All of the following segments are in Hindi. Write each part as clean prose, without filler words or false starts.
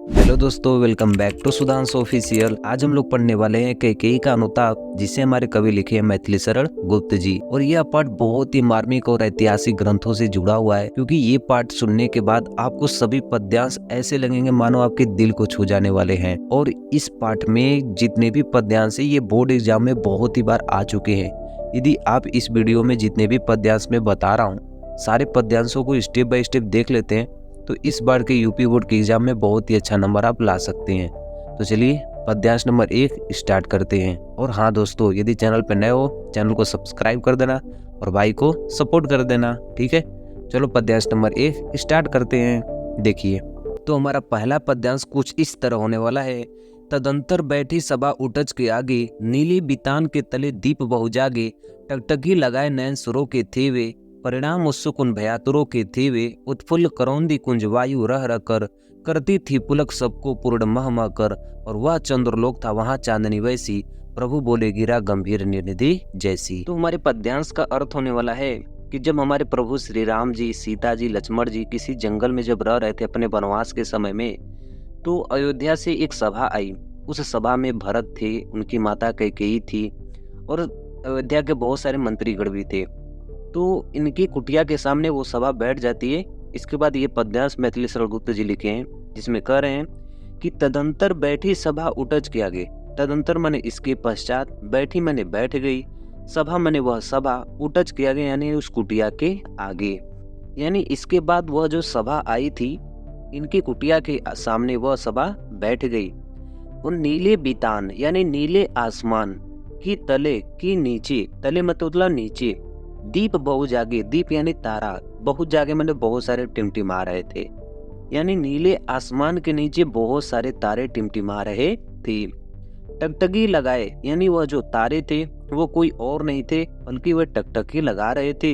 हेलो दोस्तों, welcome back to Sudhanshu official. आज हम लोग पढ़ने वाले हैं कैकेयी का अनुताप, जिसे हमारे कवि लिखे हैं मैथिली शरण गुप्त जी। और यह पाठ बहुत ही मार्मिक और ऐतिहासिक ग्रंथों से जुड़ा हुआ है, क्योंकि ये पाठ सुनने के बाद आपको सभी पद्यांश ऐसे लगेंगे मानो आपके दिल को छू जाने वाले हैं। और इस पाठ में जितने भी पद्यांश है ये बोर्ड एग्जाम में बहुत ही बार आ चुके हैं। यदि आप इस वीडियो में जितने भी पद्यांश में बता रहा हूँ सारे पद्यांशों को स्टेप बाय स्टेप देख लेते हैं तो इस बार के यूपी बोर्ड के एग्जाम में बहुत ही अच्छा नंबर आप ला सकते हैं। तो चलिए पद्यांश नंबर 1 स्टार्ट करते हैं। और हाँ दोस्तों, यदि चैनल पर नए हो चैनल को सब्सक्राइब कर देना और भाई को सपोर्ट कर देना, ठीक है। चलो पद्यांश नंबर 1 स्टार्ट करते हैं। देखिए, तो हमारा पहला पद्यांश कुछ इस तरह होने वाला है। तदंतर बैठी सभा उटज के आगे, नीली बितान के तले दीप बहु जागे, टकटकी लगाए नयन सुरों के थेवे, परिणाम उत्सुक उन भयातुरों के थेवे, उत्फुल्ल करौंदी कुंज वायु रह रह कर, करती थी पुलक सबको पूर्ण मह मह कर, और वह चंद्रलोक था वहां चांदनी वैसी, प्रभु बोले गिरा गंभीर निर्निधि जैसी। तो हमारे पद्यांश का अर्थ होने वाला है कि जब हमारे प्रभु श्री राम जी, सीता जी, लक्ष्मण जी किसी जंगल में जब रह रहे थे अपने वनवास के समय में, तो अयोध्या से एक सभा आई। उस सभा में भरत थे, उनकी माता कैकेयी थी और अयोध्या के बहुत सारे मंत्रीगण भी थे। तो इनकी कुटिया के सामने वो सभा बैठ जाती है। इसके बाद ये पद्यांश मैथिली शरण गुप्त जी लिखे हैं, जिसमें कह रहे हैं कि तदंतर बैठी सभा उटज के आगे। तदंतर माने इसके पश्चात, बैठी माने बैठ गई, सभा माने वह सभा, उटज के आगे यानी उस कुटिया के आगे। यानी इसके बाद वह जो सभा आई थी इनकी कुटिया के सामने वह सभा बैठ गई। उन नीले बितान यानी नीले आसमान की तले की नीचे, तले मतलब नीचे, दीप बहु जागे, दीप यानी तारा, बहुत जागे मतलब बहुत सारे टिमटिमा रहे थे। यानी नीले आसमान के नीचे बहुत सारे तारे टिमटिमा रहे थे। टकटकी लगाए यानी वह जो तारे थे वो कोई और नहीं थे बल्कि वह टकटकी लगा रहे थे।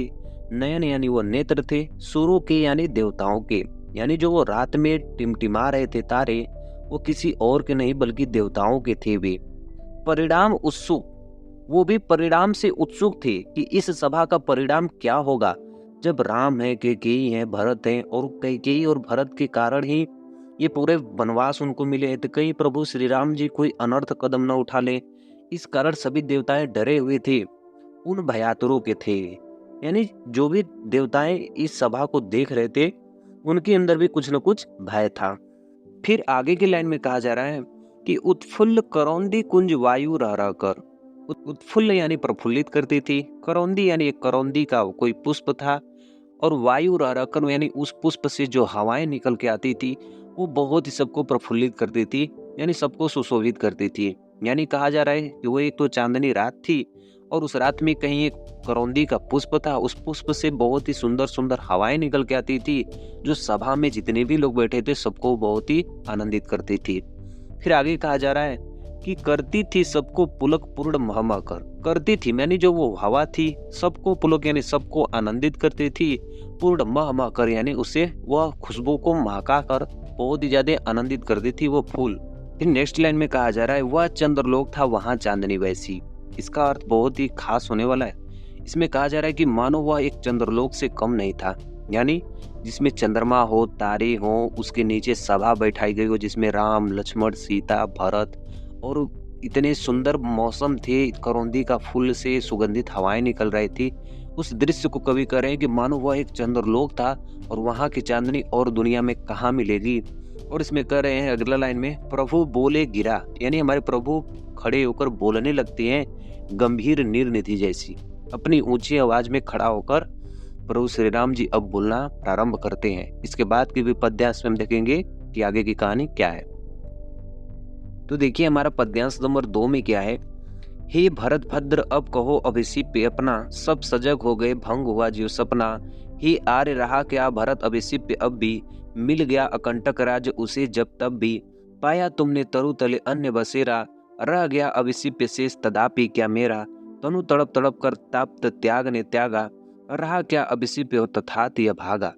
नयन यानी वो नेत्र थे, सुरों के यानी देवताओं के, यानी जो वो रात में टिमटिमा रहे थे तारे वो किसी और के नहीं बल्कि देवताओं के थे वे। परिणाम उत्सुक, वो भी परिणाम से उत्सुक थे कि इस सभा का परिणाम क्या होगा। जब राम है, कैकेयी है, भरत है, और कैकेयी और भरत के कारण ही ये पूरे वनवास उनको मिले हैं, तो कहीं प्रभु श्री राम जी कोई अनर्थ कदम न उठा ले, इस कारण सभी देवताएं डरे हुए थे, उन भयातुरों के थे। यानी जो भी देवताएं इस सभा को देख रहे थे उनके अंदर भी कुछ न कुछ भय था। फिर आगे की लाइन में कहा जा रहा है कि उत्फुल्ल करौंदी कुंज वायु रह रह कर। उत्फुल्ल यानी प्रफुल्लित करती थी, करौंदी यानी एक करौंदी का कोई पुष्प था, और वायु रह रह कर यानी उस पुष्प से जो हवाएं निकल के आती थी वो बहुत ही सबको प्रफुल्लित करती थी, यानी सबको सुशोभित करती थी। यानी कहा जा रहा है कि वो एक तो चांदनी रात थी और उस रात में कहीं एक करौंदी का पुष्प था, उस पुष्प से बहुत ही सुंदर सुंदर हवाएं निकल के आती थी, जो सभा में जितने भी लोग बैठे थे सबको बहुत ही आनंदित करती थी। फिर आगे कहा जा रहा है कि करती थी सबको पुलक पूर्ण महमा कर। करती थी यानी जो वो हवा थी सबको पुलक यानी सबको आनंदित करती थी, पूर्ण महमा कर यानी उसे वह खुशबू को महका कर बहुत ही ज्यादा आनंदित करती थी वो फूल। फिर नेक्स्ट लाइन में कहा जा रहा है वह चंद्रलोक था वहां चांदनी वैसी। इसका अर्थ बहुत ही खास होने वाला है। इसमें कहा जा रहा है कि मानो वह एक चंद्रलोक से कम नहीं था, यानी जिसमें चंद्रमा हो, तारे हो, उसके नीचे सभा बैठाई गई हो जिसमें राम, लक्ष्मण, सीता, भरत, और इतने सुंदर मौसम थे, करौंदी का फूल से सुगंधित हवाएं निकल रही थी। उस दृश्य को कवि कह रहे हैं कि मानो वह एक चंद्रलोक था और वहां की चांदनी और दुनिया में कहाँ मिलेगी। और इसमें कह रहे हैं अगला लाइन में, प्रभु बोले गिरा, यानी हमारे प्रभु खड़े होकर बोलने लगते हैं गंभीर निर्निधि जैसी। अपनी ऊंची आवाज में खड़ा होकर प्रभु श्री राम जी अब बोलना प्रारंभ करते हैं। इसके बाद के भी पद्यांश में हम देखेंगे कि आगे की कहानी क्या है। तो देखिए हमारा पद्यांश नंबर 2 में क्या है। हे भरत भद्र अब कहो अभिषेक पे अपना, सब सजग हो गए भंग हुआ जो सपना। हे आर्य रहा क्या भरत अभिषेक पे अब भी, मिल गया अकंटक राज उसे जब तब भी। पाया तुमने तरु तले अन्य बसेरा, रह गया अभिषेक पे शेष तदापि क्या मेरा। तनु तड़प तड़प कर ताप्त त्याग ने त्यागा, रहा क्या अभिषेक पे हो तथात भागा।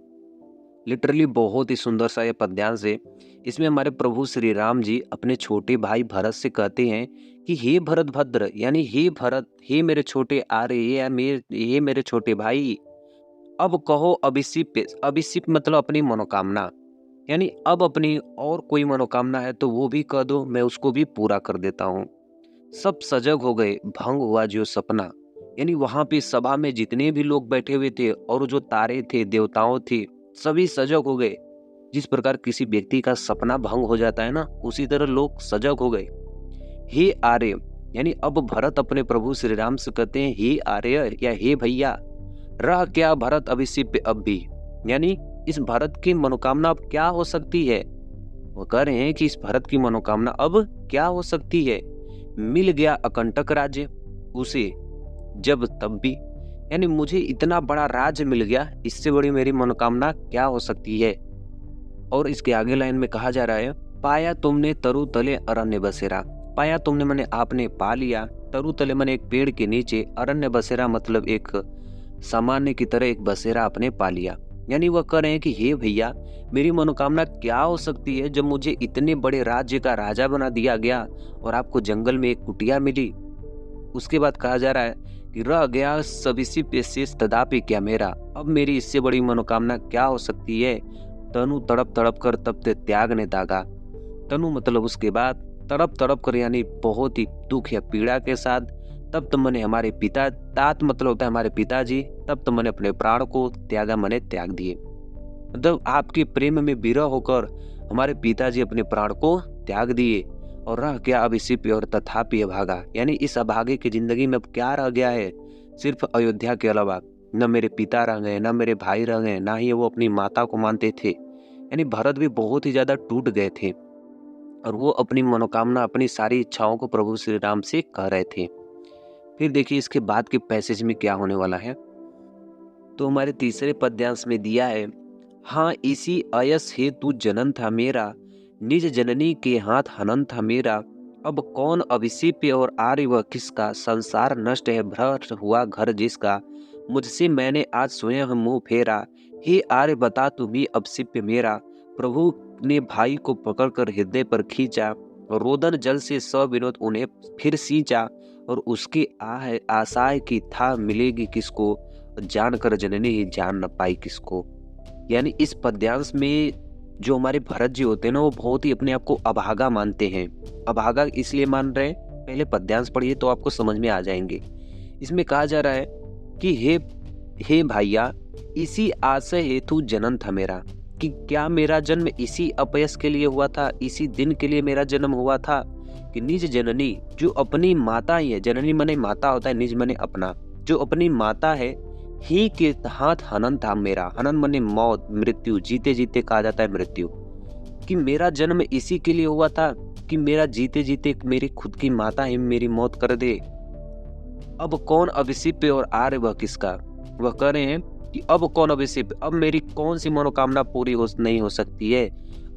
लिटरली बहुत ही सुंदर सा ये पद्यांश है। इसमें हमारे प्रभु श्री राम जी अपने छोटे भाई भरत से कहते हैं कि हे भरत भद्र, यानी हे भरत, हे मेरे छोटे आर्य, हे मेरे छोटे भाई, अब कहो अभिषेक पे। अभिषेक मतलब अपनी मनोकामना, यानी अब अपनी और कोई मनोकामना है तो वो भी कह दो, मैं उसको भी पूरा कर देता हूँ। सब सजग हो गए, भंग हुआ जो सपना। यानी वहां पे सभा में जितने भी लोग बैठे हुए थे और जो तारे थे, देवताओं थे, सभी सजग हो गए। जिस प्रकार किसी व्यक्ति का सपना भंग हो जाता है ना, उसी तरह लोग सजग हो गए। हे आर्य, यानी अब भरत अपने प्रभु श्री राम से कहते हैं हे आर्य या हे भैया, रह क्या भरत अभिषिप्य अब भी। यानी इस भरत की मनोकामना अब क्या हो सकती है। वो कह रहे हैं कि इस भरत की मनोकामना अब क्या हो सकती है। मिल गया अकंटक राज्य उसे जब तब भी, यानी मुझे इतना बड़ा राज्य मिल गया, इससे बड़ी मेरी मनोकामना क्या हो सकती है। और इसके आगे लाइन में कहा जा रहा है, पाया तुमने तरु तले अरण्य बसेरा। पाया तुमने माने आपने पा लिया, तरु तले माने एक पेड़ के नीचे, अरण्य बसेरा मतलब एक सामान्य की तरह एक बसेरा आपने पा लिया। यानी वह कह रहे हैं कि हे भैया, मेरी मनोकामना क्या हो सकती है जब मुझे इतने बड़े राज्य का राजा बना दिया गया और आपको जंगल में एक कुटिया मिली। उसके बाद कहा जा रहा है कि रह गया सविसी पे शेष तदापि क्या मेरा, अब मेरी इससे बड़ी मनोकामना क्या हो सकती है। तनु तड़प तड़प कर तब ते त्याग ने दागा। तनु मतलब उसके बाद, तड़प तड़प कर यानी बहुत ही दुख या पीड़ा के साथ, तब तो मैंने हमारे पिता, तात मतलब होता है हमारे पिताजी, तब तो मैंने अपने प्राण को त्यागा, मैंने त्याग दिए। मतलब आपके प्रेम में विरह होकर हमारे पिताजी अपने प्राण को त्याग दिए। और रह गया अब इसी पे और तथापि अभागा, यानी इस अभागे की जिंदगी में अब क्या रह गया है, सिर्फ अयोध्या के अलावा न मेरे पिता रह गए, न मेरे भाई रह गए, ना ही वो अपनी माता को मानते थे। यानी भरत भी बहुत ही ज्यादा टूट गए थे और वो अपनी मनोकामना, अपनी सारी इच्छाओं को प्रभु श्री राम से कह रहे थे। फिर देखिए इसके बाद के पैसेज में क्या होने वाला है। तो हमारे तीसरे पद्यांश में दिया है, हाँ इसी अयस हेतु जनन था मेरा, निज जननी के हाथ हनन था मेरा। अब कौन अभिषेप्य और आर्य वह किसका, संसार नष्ट है भ्रष्ट हुआ घर जिसका। मुझसे मैंने आज स्वयं मुंह फेरा, हे आर्य बता तू भी अभिषेप्य मेरा। प्रभु ने भाई को पकड़कर हृदय पर खींचा, रोदन जल से सविनोद उन्हें फिर सींचा। और उसकी आशाएं की था मिलेगी किसको, जानकर जननी ही जान न पाई किसको। यानी इस पद्यांश में जो हमारे भरत जी होते हैं ना, वो बहुत ही अपने आप को अभागा मानते हैं। अभागा इसलिए मान रहे हैं, पहले पद्यांश पढ़िए तो आपको समझ में आ जाएंगे। इसमें कहा जा रहा है कि हे भैया, इसी आशय हेतु जन्म था मेरा, कि क्या मेरा जन्म इसी अपयश के लिए हुआ था, इसी दिन के लिए मेरा जन्म हुआ था कि निज जननी, जो अपनी माता ही है, जननी मने माता होता है, निज मने अपना, जो अपनी माता है, ही के हाथ हनन था मेरा। हनन मने मौत, मृत्यु, जीते जीते कहा जाता है मृत्यु, कि मेरा जन्म इसी के लिए हुआ था कि मेरा जीते जीते मेरी खुद की माता ही मेरी मौत कर दे। अब कौन अभिषिप्य और आर्य वह किसका। वह कह रहे हैं कि अब कौन अभिषिप्य, अब मेरी कौन सी मनोकामना पूरी नहीं हो सकती है,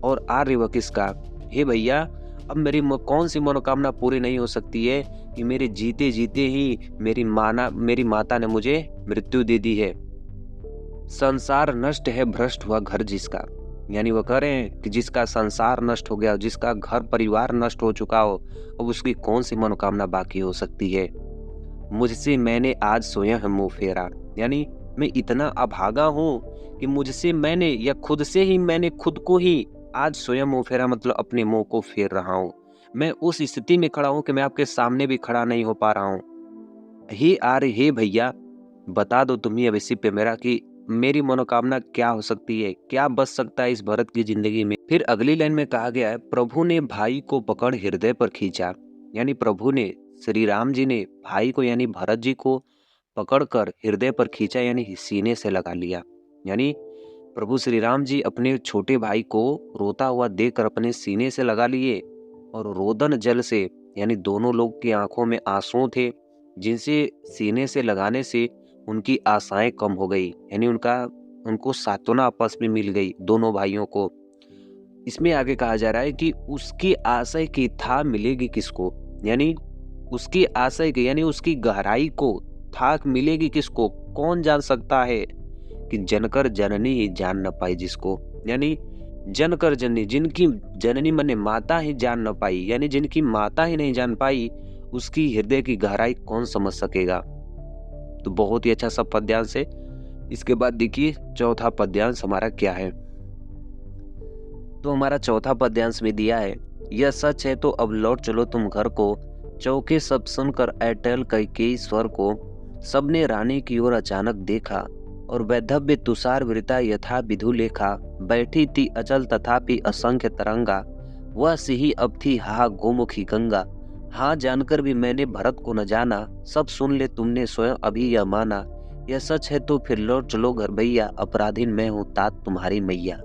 और आर्य वह किसका। हे भैया, अब मेरी कौन सी मनोकामना पूरी नहीं हो सकती है कि मेरे जीते जीते ही मेरी माता ने मुझे मृत्यु दे दी है। संसार नष्ट है भ्रष्ट हुआ घर जिसका, यानी वो कह रहे हैं कि जिसका संसार नष्ट हो गया, जिसका घर परिवार नष्ट हो चुका हो, अब उसकी कौन सी मनोकामना बाकी हो सकती है। मुझसे मैंने आज स्वयं मुंह फेरा, यानी मैं इतना अभागा हूँ कि मुझसे मैंने या खुद से ही मैंने खुद को ही आज स्वयं मुंह फेरा, मतलब अपने मुंह को फेर रहा हूँ। मैं उस स्थिति में खड़ा हूँ कि मैं आपके सामने भी खड़ा नहीं हो पा रहा हूँ। हे आर्य, हे भैया, बता दो तुम ही अवश्य पे मेरा कि मेरी मनोकामना क्या हो सकती है, क्या बच सकता है इस भरत की जिंदगी में। फिर अगली लाइन में कहा गया है, प्रभु ने भाई को पकड़ हृदय पर खींचा, यानी प्रभु ने, श्री राम जी ने भाई को यानी भरत जी को पकड़कर हृदय पर खींचा, यानी सीने से लगा लिया। यानी प्रभु श्री राम जी अपने छोटे भाई को रोता हुआ देखकर अपने सीने से लगा लिए, और रोदन जल से, यानी दोनों लोग की आंखों में आंसू थे, जिनसे सीने से लगाने से उनकी आशाएं कम हो गई, यानी उनको सांत्वना आपस में मिल गई दोनों भाइयों को। इसमें आगे कहा जा रहा है कि उसकी आशय की था मिलेगी किसको, यानी उसकी आशय की, यानी उसकी गहराई को थाक मिलेगी किसको, कौन जान सकता है, कि जनकर जननी ही जान न पाई जिसको। यानी जनकर जननी, जिनकी जननी मने माता ही जान न पाई, यानी जिनकी माता ही नहीं जान पाई, उसकी हृदय की गहराई कौन समझ सकेगा। तो बहुत ही अच्छा सा पद्यांश है। इसके बाद देखिए चौथा पद्यांश हमारा क्या है। तो हमारा चौथा पद्यांश में दिया है, यह सच है तो अब लौट चलो तुम घर को, चौके सब सुनकर अटल कैकेयी स्वर को, सबने रानी की ओर अचानक देखा, और वैधव्य तुषार वृता यथा विधु लेखा, बैठी थी अचल तथापि असंख्य तरंगा, वह सिही अब थी हा गोमुखी गंगा, हाँ जानकर भी मैंने भरत को न जाना, सब सुन ले तुमने स्वयं अभी यह माना, यह सच है तो फिर लौट चलो घर भैया, अपराधीन मैं हूँ तात तुम्हारी मैया।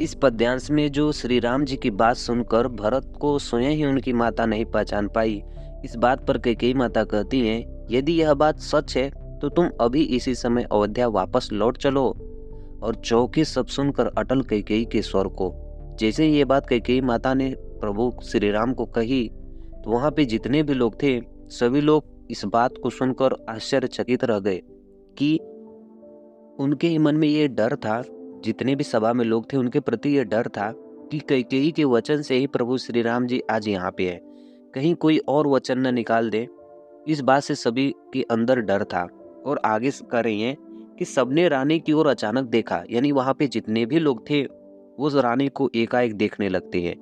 इस पद्यांश में जो श्री राम जी की बात सुनकर भरत को स्वयं ही उनकी माता नहीं पहचान पाई, इस बात पर कैकेयी माता कहती हैं, यदि यह बात सच है तो तुम अभी इसी समय अयोध्या वापस लौट चलो। और चौके सब सुनकर अटल कैकेयी के स्वर को। जैसे ये बात कैकेयी माता ने प्रभु श्री राम को कही तो वहां पे जितने भी लोग थे सभी लोग इस बात को सुनकर आश्चर्यचकित रह गए कि उनके ही मन में ये डर था, जितने भी सभा में लोग थे उनके प्रति ये डर था कि कैकेयी के वचन से ही प्रभु श्री राम जी आज यहाँ पे है, कहीं कोई और वचन न निकाल दे। इस बात से सभी के अंदर डर था। और आगे कह रही हैं कि सबने रानी की ओर अचानक देखा, यानी वहां पे जितने भी लोग थे वो उस रानी को एकाएक देखने लगते हैं।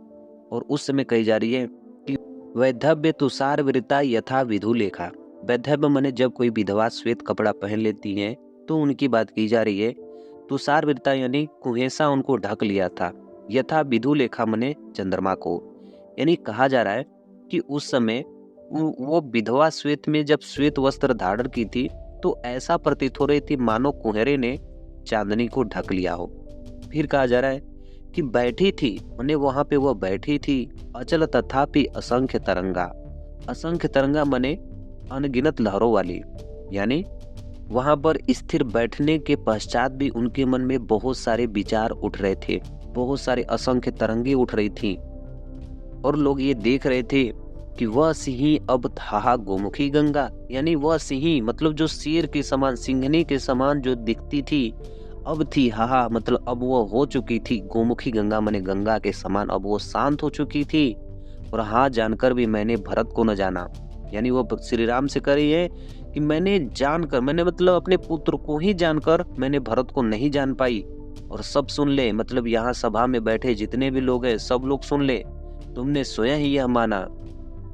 और उस समय कही जा रही है कि वैधव्य तुषार वृता यथा विधु लेखा। वैधव्य माने जब कोई विधवा श्वेत कपड़ा पहन लेती है तो उनकी बात की जा रही है। तुषार वृता यानी कुहेसा उनको ढक लिया था, यथा विधु लेखा माने चंद्रमा को। यानी कहा जा रहा है कि उस समय वो विधवा श्वेत में जब श्वेत वस्त्र धारण की थी तो ऐसा प्रतीत हो रही थी मानो कुहरे ने चांदनी को ढक लिया हो। फिर कहा जा रहा है कि बैठी थी, माने वहां पे वो बैठी थी, अचल तथापि असंख्य तरंगा। असंख्य तरंगा माने अनगिनत लहरों वाली, यानी वहां पर स्थिर बैठने के पश्चात भी उनके मन में बहुत सारे विचार उठ रहे थे, बहुत सारे असंख्य तरंगे उठ रही थी। और लोग ये देख रहे थे कि वह सिंही अब था गोमुखी गंगा, यानी वह सिंही मतलब जो शेर के समान, सिंहनी के समान जो दिखती थी, अब थी हाहा मतलब अब वो हो चुकी थी गोमुखी गंगा माने गंगा के समान, अब वो शांत हो चुकी थी। और हाँ जानकर भी मैंने भरत को न जाना, यानी वो श्री राम से कह रही है कि मैंने जानकर, मैंने मतलब अपने पुत्र को ही जानकर मैंने भरत को नहीं जान पाई। और सब सुन ले, मतलब यहाँ सभा में बैठे जितने भी लोग हैं सब लोग सुन ले, तुमने स्वयं ही यह माना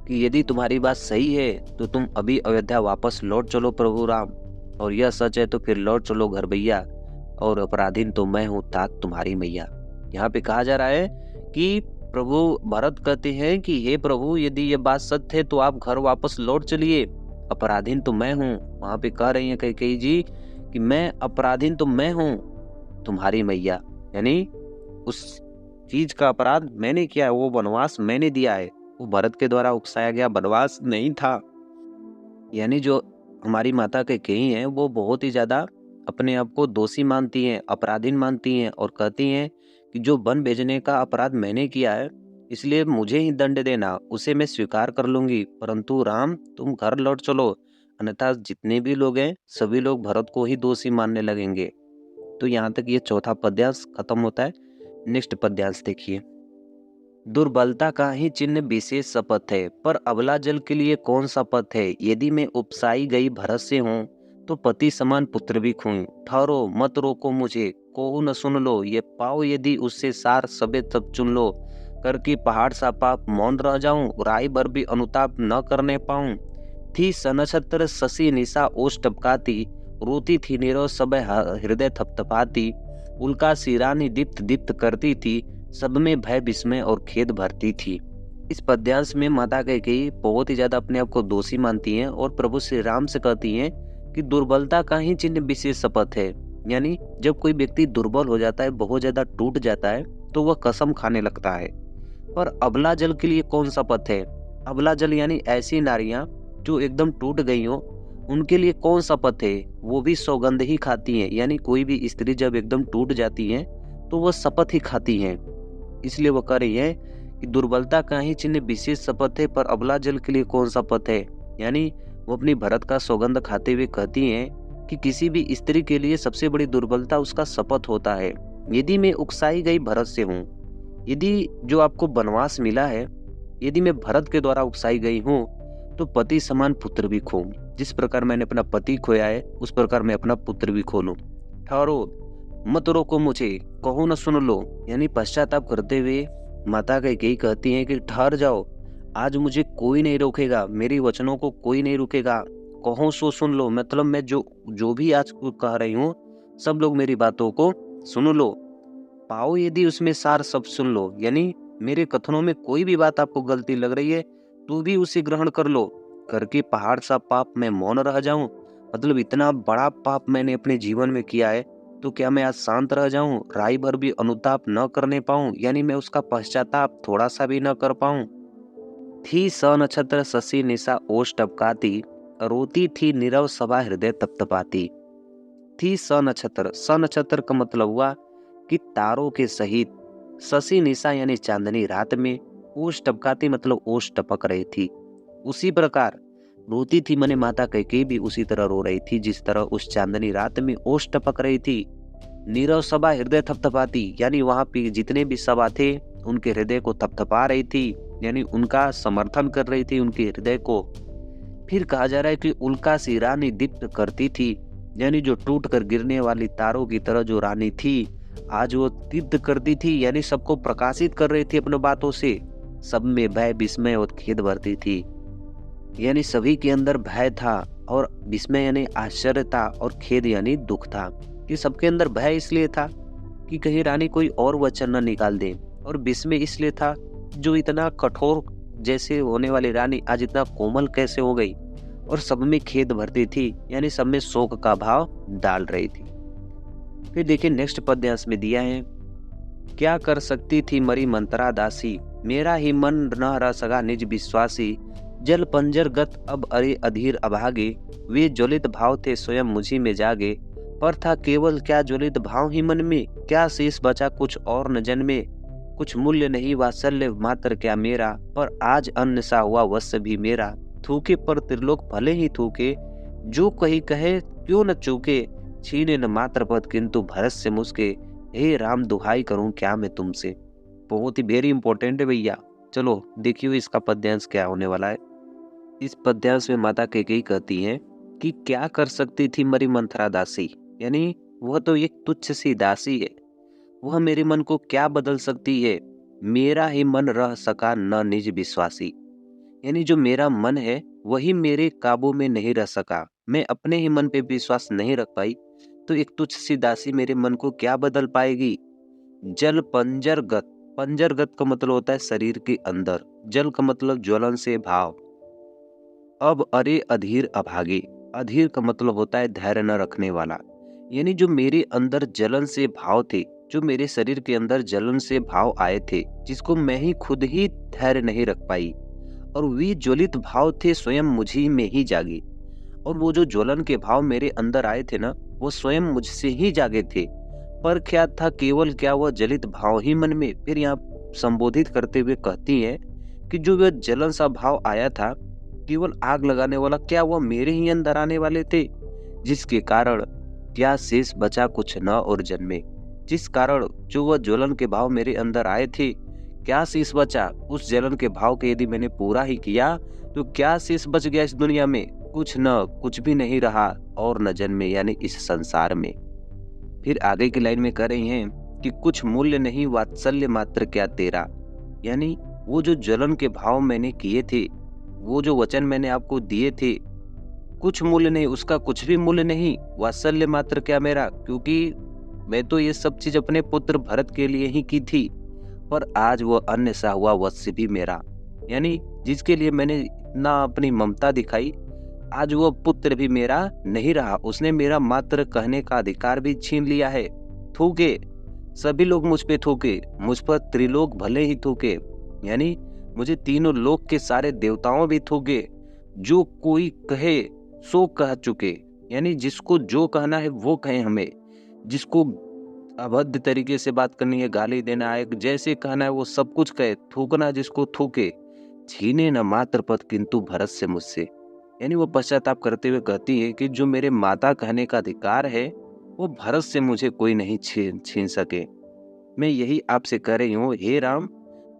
कि यदि तुम्हारी बात सही है तो तुम अभी अयोध्या वापस लौट चलो प्रभु राम, और यह सच है तो फिर लौट चलो घर भैया, और अपराधीन तो मैं हूँ तात तुम्हारी मैया। यहाँ पे कहा जा रहा है कि प्रभु भरत कहते हैं कि हे प्रभु यदि ये बात सत्य है तो आप घर वापस लौट चलिए, अपराधीन तो मैं हूँ। वहां पे कह रही है कैकेयी जी कि मैं अपराधीन तो मैं हूँ तुम्हारी मैया, यानी उस चीज का अपराध मैंने किया है, वो वनवास मैंने दिया है, वो भरत के द्वारा उकसाया गया वनवास नहीं था। यानी जो हमारी माता कैकेयी हैं वो बहुत ही ज्यादा अपने आप को दोषी मानती हैं, अपराधीन मानती हैं, और कहती हैं कि जो वन भेजने का अपराध मैंने किया है इसलिए मुझे ही दंड देना, उसे मैं स्वीकार कर लूंगी, परंतु राम तुम घर लौट चलो, अन्यथा जितने भी लोग हैं सभी लोग भरत को ही दोषी मानने लगेंगे। तो यहाँ तक ये चौथा पद्यांश खत्म होता है। नेक्स्ट पद्यांश देखिए। दुर्बलता का ही चिन्ह विशेष शपथ है, पर अबला जल के लिए कौन सा पथ है, यदि मैं उपसाई गई भरत से हूँ तो पति समान पुत्र भी खूं, ठहरो मत रोको मुझे कोहू न सुन लो, ये पाओ यदि उससे सार सबे तब चुन लो, करके पहाड़ सा पाप मौन रह जाऊं, राय बर भी अनुताप न करने पाऊं, थी सनक्षत्र शशि निशा ओष टपकाती, रोती थी नीरव सब हृदय थपथपाती, उल्का सिरानी दीप्त दीप्त करती थी, सब में भय विस्मय और खेद भरती थी। इस पद्यांश में माता कैकेयी बहुत ही ज्यादा अपने आप को दोषी मानती हैं और प्रभु श्री राम से कहती हैं कि दुर्बलता का ही चिन्ह विशेष शपथ है, यानी जब कोई व्यक्ति दुर्बल हो जाता है, बहुत ज्यादा टूट जाता है तो वह कसम खाने लगता है। पर अबला जल के लिए कौन सा पथ है, अबला जल यानी ऐसी नारियां जो एकदम टूट गई हो उनके लिए कौन सा पथ है, वो भी सौगंध ही खाती हैं, यानी कोई भी स्त्री जब एकदम टूट जाती है तो वह शपथ ही खाती हैं। इसलिए वो कह रही है कि दुर्बलता का ही चिन्ह विशेष शपथ है, पर अबला जल के लिए कौन सा पथ है, यानी वो अपनी भरत का सौगंध खाते हुए कहती हैं कि किसी भी स्त्री के लिए सबसे बड़ी दुर्बलता उसका शपथ होता है। यदि मैं उकसाई गई भरत से हूँ, यदि जो आपको वनवास मिला है, यदि मैं भरत के द्वारा उकसाई गई हूँ तो पति समान पुत्र भी खोऊं, जिस प्रकार मैंने अपना पति खोया है उस प्रकार मैं अपना पुत्र भी खो लूं। ठहरो मत रोको मुझे, कहो न सुन लो। यानी पश्चाताप करते हुए माता कैकेयी कहती हैं कि ठहर जाओ, आज मुझे कोई नहीं रोकेगा, मेरी वचनों को कोई नहीं रुकेगा, कहो सो सुन लो। मतलब मैं जो जो भी आज को कह रही हूँ, सब लोग मेरी बातों को सुन लो। पाओ यदि उसमें सार सब सुन लो। यानी मेरे कथनों में कोई भी बात आपको गलती लग रही है तो भी उसे ग्रहण कर लो। करके पहाड़ सा पाप मैं मौन रह जाऊं? मतलब इतना बड़ा पाप मैंने अपने जीवन में किया है, तो क्या मैं आज शांत रह जाऊं, राई भर भी अनुताप न करने पाऊं? यानी मैं उसका पश्चाताप थोड़ा सा भी न कर पाऊं? थी स नक्षत्र शशि निशा ओष टपकाती, रोती थी नीरव सभा हृदय तपतपाती। थी स नक्षत्र का मतलब हुआ कि तारों के सहित, शशि निशा यानी चांदनी रात में, ओष टपकाती मतलब ओष टपक रही थी। उसी प्रकार रोती थी मने माता कैकेयी भी उसी तरह रो रही थी जिस तरह उस चांदनी रात में ओष टपक रही थी। नीरव सभा हृदय थपथपाती, यानी वहां पे जितने भी सभा थे उनके हृदय को थपथपा रही थी, यानी उनका समर्थन कर रही थी उनके हृदय को। फिर कहा जा रहा है कि उल्का सी रानी दीप्त करती थी, यानी जो टूट कर गिरने वाली तारों की तरह जो रानी थी, आज वो दीप्त करती थी, यानी सबको प्रकाशित कर रही थी अपने बातों से। सब में भय विस्मय और खेद भरती थी, यानी सभी के अंदर भय था और विस्मय यानी आश्चर्य था और खेद यानी दुख था। कि सबके अंदर भय इसलिए था कि कहीं रानी कोई और वचन न निकाल दे, और विस्मय इसलिए था जो इतना कठोर जैसे होने वाली रानी आज इतना कोमल कैसे हो गई। और सब में खेद भरती थी, यानी सब में शोक का भाव डाल रही थी। फिर देखिए नेक्स्ट पद्यांश में दिया है, क्या कर सकती थी मरी मंत्रा दासी, मेरा ही मन न रह सका निज विश्वासी। जल पंजर गत अब अरे अधीर अभागे, वे ज्वलित भाव थे स्वयं मुझी में जागे। पर था केवल क्या ज्वलित भाव ही मन में, क्या शेष बचा कुछ और न जन्मे। कुछ मूल्य नहीं वात्सल्य मात्र क्या मेरा, पर आज अन्न सा हुआ वश्य भी मेरा। थूके पर त्रिलोक भले ही थूके, जो कही कहे क्यों न चूके। छीने न मात्र पद किंतु भरत से मुझके, हे राम दुहाई करूं क्या मैं तुमसे। बहुत ही वेरी इंपॉर्टेंट है भैया। चलो देखिए इसका पद्यांश क्या होने वाला है। इस पद्यांश में माता कैकेयी कहती हैं कि क्या कर सकती थी मरी मंथरा दासी, यानी वह तो एक तुच्छ सी दासी है, वह मेरे मन को क्या बदल सकती है। मेरा ही मन रह सका न निज विश्वासी, यानी जो मेरा मन है वही मेरे काबू में नहीं रह सका, मैं अपने ही मन पे विश्वास नहीं रख पाई, तो एक तुच्छ सी दासी मेरे मन को क्या बदल पाएगी। जल पंजरगत, पंजरगत का मतलब होता है शरीर के अंदर, जल का मतलब ज्वलन से भाव। अब अरे अधीर अभागे, अधीर का मतलब होता है धैर्य न रखने वाला, यानी जो मेरे अंदर जलन से भाव थे, जो मेरे शरीर के अंदर जलन से भाव आए थे, जिसको मैं ही खुद ही धैर्य नहीं रख पाई, और वे ज्वलित भाव थे स्वयं मुझी में ही जागे। और वो जो ज्वलन के भाव मेरे अंदर आए थे ना, वो स्वयं मुझसे ही जागे थे। पर क्या था केवल क्या वह जलित भाव ही मन में। फिर यहाँ संबोधित करते हुए कहती है कि जो वह जलन सा भाव आया था, केवल आग लगाने वाला, क्या वह मेरे ही अंदर आने वाले थे, जिसके कारण क्या शेष बचा कुछ न और जन्मे। जिस कारण जो वह ज्वलन के भाव मेरे अंदर आए थे, क्या शेष बचा उस जलन के भाव के यदि मैंने पूरा ही किया, तो क्या शेष बच गया इस दुनिया में, कुछ न, कुछ भी नहीं रहा और न जन्मे, यानी इस संसार में। फिर आगे की लाइन में कह रही हैं कि कुछ मूल्य नहीं वात्सल्य मात्र क्या तेरा, यानी वो जो ज्वलन के भाव मैंने किए थे, वो जो वचन मैंने आपको दिए थे, कुछ मूल्य नहीं, उसका कुछ भी मूल्य नहीं, वात्सल्य मात्र क्या मेरा, क्योंकि मैं तो ये सब चीज अपने पुत्र भरत के लिए ही की थी, पर आज वो अन्य सा हुआ वत्स भी मेरा, यानी जिसके लिए मैंने इतना अपनी ममता दिखाई, आज वो पुत्र भी मेरा नहीं रहा, उसने मेरा मात्र कहने का अधिकार भी छीन लिया है। थूके, सभी लोग मुझ पे थूके, मुझ पर त्रिलोक भले ही थूके, यानी मुझे तीनों लोक के सारे देवताओं भी थूके। जो कोई कहे सो कह चुके, यानी जिसको जो कहना है वो कहे हमें, जिसको अभद्र तरीके से बात करनी है, गाली देना है, जैसे कहना है वो सब कुछ कहे, थूकना जिसको थूके। छीने न मात्र पद किंतु भरत से मुझसे, यानी वो पश्चाताप करते हुए कहती है कि जो मेरे माता कहने का अधिकार है वो भरत से मुझे कोई नहीं छीन छीन सके। मैं यही आपसे कह रही हूँ, हे राम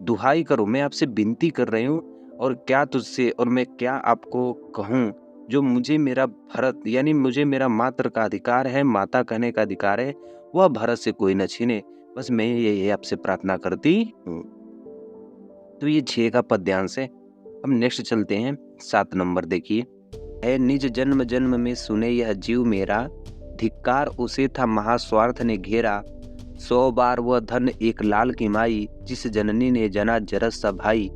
दुहाई करो, मैं आपसे विनती कर रही हूँ, और क्या तुझसे और मैं क्या आपको कहूँ जो मुझे मेरा भरत यानी मुझे मेरा मात्र का अधिकार है, माता कहने का अधिकार है, वह भरत से कोई न छीने। बस मैं यही आपसे प्रार्थना करती हूँ। तो ये 6 का पद्यांश है। अब नेक्स्ट चलते हैं 7 नंबर देखिए। है निज जन्म जन्म में सुने यह जीव मेरा, धिक्कार उसे था महास्वार्थ ने घेरा। 100 बार वह धन एक लाल की माई, जिस जननी ने जना जरस सा भाई।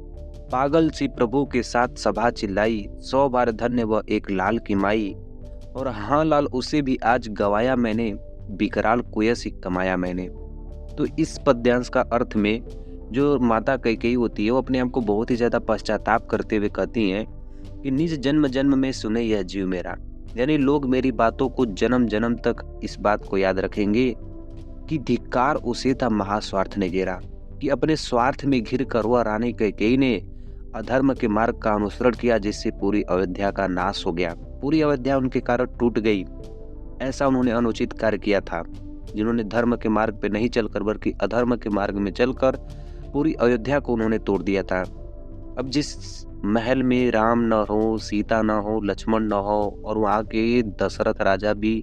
पागल सी प्रभु के साथ सभा चिल्लाई, 100 बार धन्य वह एक लाल की माई। और हाँ लाल उसे भी आज गवाया मैंने, विकराल कुयस कमाया मैंने। तो इस पद्यांश का अर्थ में जो माता कैकेयी होती है वो अपने आप को बहुत ही ज्यादा पश्चाताप करते हुए कहती हैं कि निज जन्म जन्म में सुने यह जीव मेरा, यानी लोग मेरी बातों को जन्म जन्म तक इस बात को याद रखेंगे कि धिक्कार उसे था महास्वार्थ ने घेरा, कि अपने स्वार्थ में घिर कर वह रानी कैकेयी ने अधर्म के मार्ग का अनुसरण किया, जिससे पूरी अयोध्या का नाश हो गया। पूरी अयोध्या उनके कारण टूट गई। ऐसा उन्होंने अनुचित कार्य किया था, जिन्होंने धर्म के मार्ग पे नहीं चलकर बल्कि अधर्म के मार्ग में चलकर पूरी अयोध्या को उन्होंने तोड़ दिया था। अब जिस महल में राम न हो, सीता न हो, लक्ष्मण न हो और वहां के दशरथ राजा भी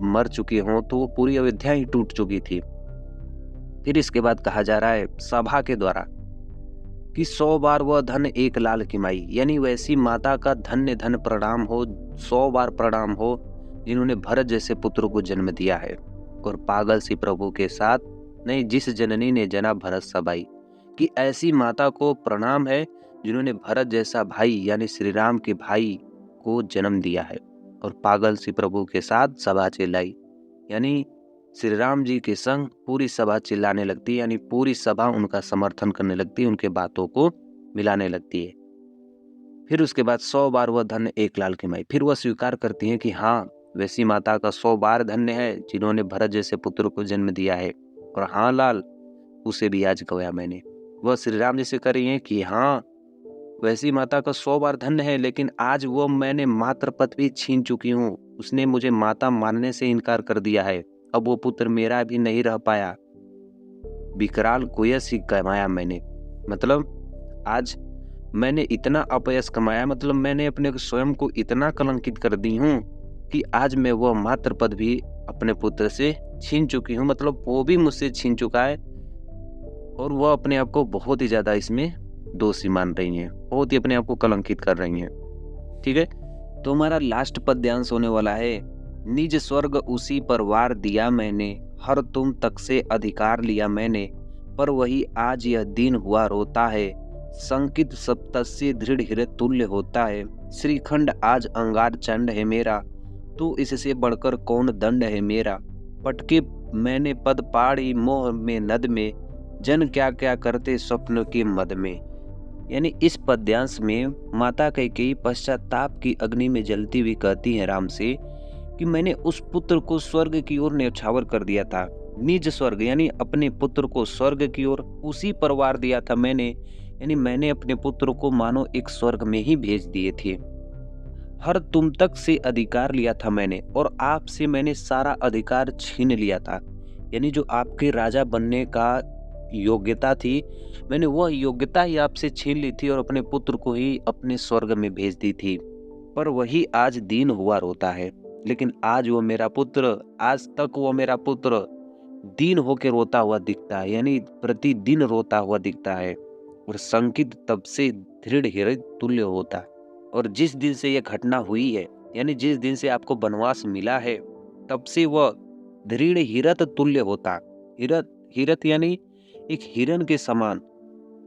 मर चुके हों, तो वो पूरी अयोध्या ही टूट चुकी थी। फिर इसके बाद कहा जा रहा है सभा के द्वारा कि 100 बार वह धन एक लाल की माई, यानी वैसी माता का धन्य धन प्रणाम हो, 100 बार प्रणाम हो जिन्होंने भरत जैसे पुत्र को जन्म दिया है। और पागल सी प्रभु के साथ नहीं, जिस जननी ने जना भरत सबाई, कि ऐसी माता को प्रणाम है जिन्होंने भरत जैसा भाई यानी श्री राम के भाई को जन्म दिया है। और पागल सी प्रभु के साथ सभा चिल्लाई, यानी श्री राम जी के संग पूरी सभा चिल्लाने लगती है, यानी पूरी सभा उनका समर्थन करने लगती है, उनके बातों को मिलाने लगती है। फिर उसके बाद 100 बार वह धन्य एक लाल की माई, फिर वह स्वीकार करती है कि हाँ वैसी माता का 100 बार धन्य है जिन्होंने भरत जैसे पुत्र को जन्म दिया है। और हाँ लाल उसे भी आज गवाया मैंने। वह श्री राम जी से कर रही है कि हाँ वैसी माता का 100 बार धन्य है, लेकिन आज वो मैंने मात्र पद भी छीन चुकी हूँ। उसने मुझे माता मानने से इनकार कर दिया है, अब वो पुत्र मेरा भी नहीं रह पाया। विकराल कुयस ही कमाया मैंने, मतलब आज मैंने इतना अपयश कमाया, मतलब मैंने अपने स्वयं को इतना कलंकित कर दी हूँ कि आज मैं वह मात्र पद भी अपने पुत्र से छीन चुकी हूँ, मतलब वो भी मुझसे छीन चुका है। और वह अपने आप को बहुत ही ज्यादा इसमें दोषी मान रही हैं, बहुत ही अपने आप को कलंकित कर रही हैं। ठीक है, तो हमारा लास्ट पद्यांश होने वाला है। निज स्वर्ग उसी पर वार दिया मैंने, हर तुम तक से अधिकार लिया मैंने। पर वही आज यह दिन हुआ रोता है, संकित सप्तस्य दृढ़ हृदय तुल्य होता है। श्रीखंड आज अंगार चंड है मेरा, तू इससे बढ़कर कौन दंड है मेरा। पटके मैंने पद पाड़ी मोह में नद में, जन क्या क्या करते स्वप्न के मद में। यानी इस पद्यांश में माता कैकेयी पश्चाताप की अग्नि में जलती हुई कहती है राम से कि मैंने उस पुत्र को स्वर्ग की ओर न्यौछावर कर दिया था। निज स्वर्ग यानी अपने पुत्र को स्वर्ग की ओर उसी पर वार दिया था मैंने, यानी मैंने अपने पुत्र को मानो एक स्वर्ग में ही भेज दिए थे। हर तुम तक से अधिकार लिया था मैंने, और आपसे मैंने सारा अधिकार छीन लिया था। यानी जो आपके राजा बनने का योग्यता थी, मैंने वह योग्यता ही आपसे छीन ली थी और अपने पुत्र को ही अपने स्वर्ग में भेज दी थी। पर वही आज दीन हुआ रोता है, लेकिन आज वो मेरा पुत्र, आज तक वो मेरा पुत्र दीन होकर रोता हुआ दिखता है, यानी प्रतिदिन रोता हुआ दिखता है। और संकित तब से दृढ़ हृदय तुल्य होता है। और जिस दिन से यह घटना हुई है, यानी जिस दिन से आपको वनवास मिला है, तब से वह दृढ़ हृदय तुल्य होता है। हृदय यानी एक हिरण के समान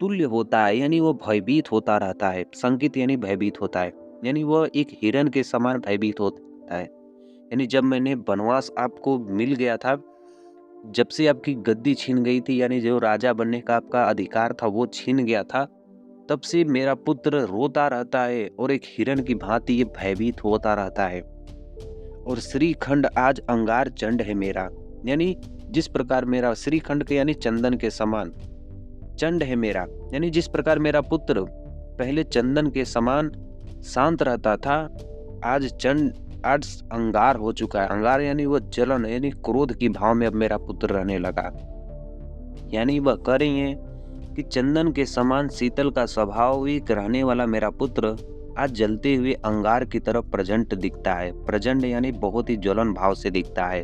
तुल्य होता है, यानी वो भयभीत होता रहता है। संकित यानी भयभीत होता है, यानी वह एक हिरण के समान भयभीत होता है। यानी जब मैंने वनवास आपको मिल गया था, जब से आपकी गद्दी छीन गई थी, यानी जो राजा बनने का आपका अधिकार था वो छीन गया था, तब से मेरा पुत्र रोता रहता है और एक हिरण की भांति ये भयभीत होता रहता है। और श्रीखंड आज अंगार चंड है मेरा, यानी जिस प्रकार मेरा श्रीखंड के यानी चंदन के समान चंड है मेरा, यानी जिस प्रकार मेरा पुत्र पहले चंदन के समान शांत रहता था, आज अंगार हो चुका है। अंगार यानी वो जलन, यानी क्रोध की भाव में अब मेरा पुत्र रहने लगा। यानी वह कह रही है कि चंदन के समान शीतल का स्वाभाविक रहने वाला मेरा पुत्र आज जलते हुए अंगार की तरफ प्रचंड दिखता है। प्रचंड यानी बहुत ही ज्वलन भाव से दिखता है।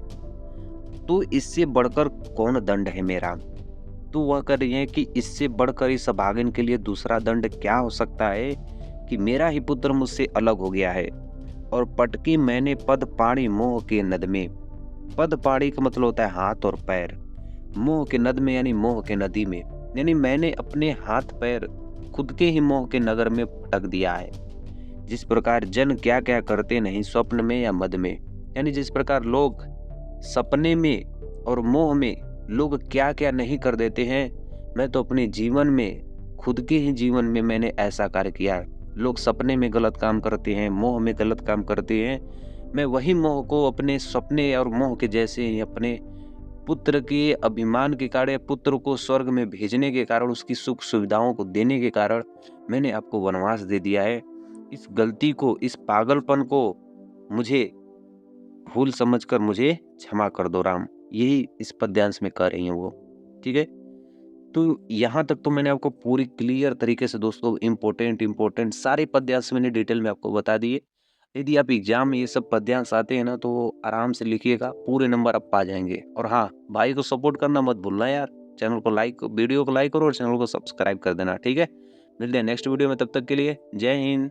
तो इससे बढ़कर कौन दंड है मेरा? तो वह कह रही है कि इससे बढ़कर इस अभागिन के लिए दूसरा दंड क्या हो सकता है कि मेरा ही पुत्र मुझसे अलग हो गया है और पटकी मैंने पद पाणी मोह के नद में। पद पाणी का मतलब होता है हाथ और पैर, मोह के नद में यानी मोह के नदी में, यानी मैंने अपने हाथ पैर खुद के ही मोह के नगर में पटक दिया है। जिस प्रकार जन क्या क्या करते नहीं स्वप्न में या मद में, यानी जिस प्रकार लोग सपने में और मोह में लोग क्या क्या नहीं कर देते हैं, मैं तो अपने जीवन में खुद के ही जीवन में मैंने ऐसा कार्य किया है। लोग सपने में गलत काम करते हैं, मोह में गलत काम करते हैं, मैं वही मोह को अपने सपने और मोह के जैसे ही अपने पुत्र के अभिमान के कारण, पुत्र को स्वर्ग में भेजने के कारण, उसकी सुख सुविधाओं को देने के कारण मैंने आपको वनवास दे दिया है। इस गलती को, इस पागलपन को मुझे भूल समझकर मुझे क्षमा कर दो राम। यही इस पद्यांश में कह रही हैं वो। ठीक है? तो यहाँ तक तो मैंने आपको पूरी क्लियर तरीके से दोस्तों इम्पोर्टेंट सारे पद्यांश मैंने डिटेल में आपको बता दिए। यदि आप एग्जाम में ये सब पद्यांश आते हैं ना तो आराम से लिखिएगा, पूरे नंबर आप पा जाएंगे। और हाँ, भाई को सपोर्ट करना मत भूलना यार। चैनल को लाइक, वीडियो को लाइक करो और चैनल को सब्सक्राइब कर देना। ठीक है? मिलते हैं नेक्स्ट वीडियो में, तब तक के लिए जय हिंद।